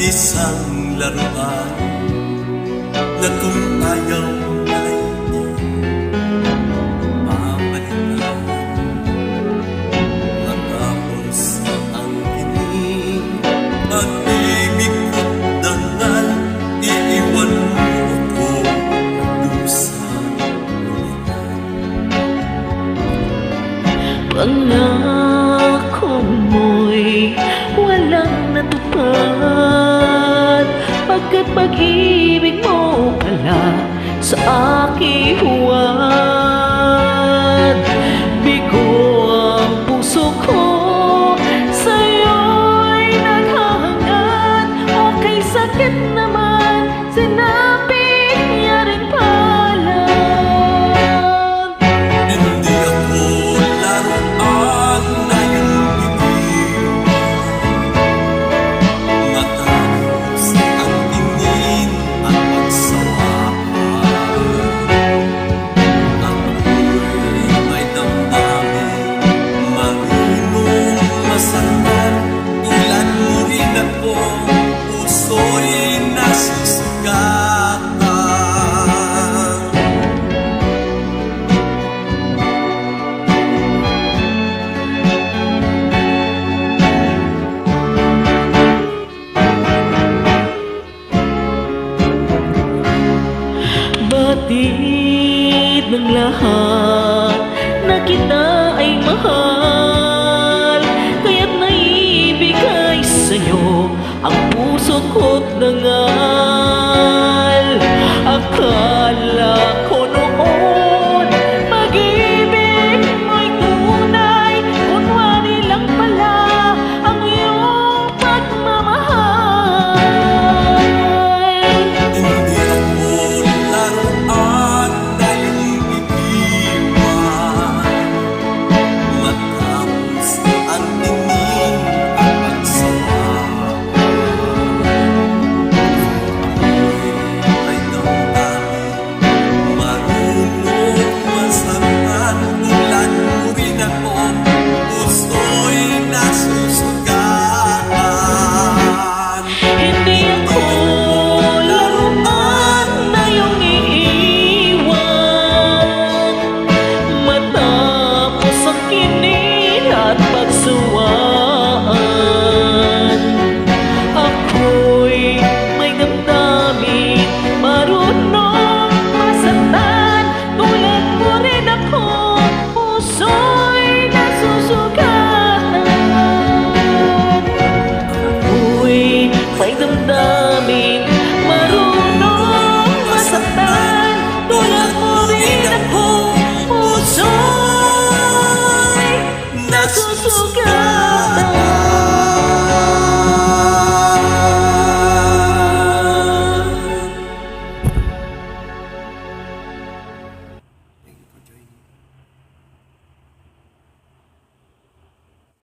isang laruan na kung ayaw ay mamalitan. Matapos ang kinig at ibig ko't dangal, iiwan mo ako lusang lumitan. Pangako mo'y walang natupad, pagkat pag-ibig mo pala sa aking huwad. Bigo ang puso ko, sa'yo'y naghahangad. Okay, sakit naman, sinabi niya rin pala. Hindi ako laruan na iyong iniwan, matapos ang tingin at pagsawaan. Ako'y may damdamin, marunong masandan, tulad mo rin ako, puso'y nasusugatan. Batid ng lahat na kita ay mahal, kaya't naibigay sa'yo ang puso ko't dangal. Akala ko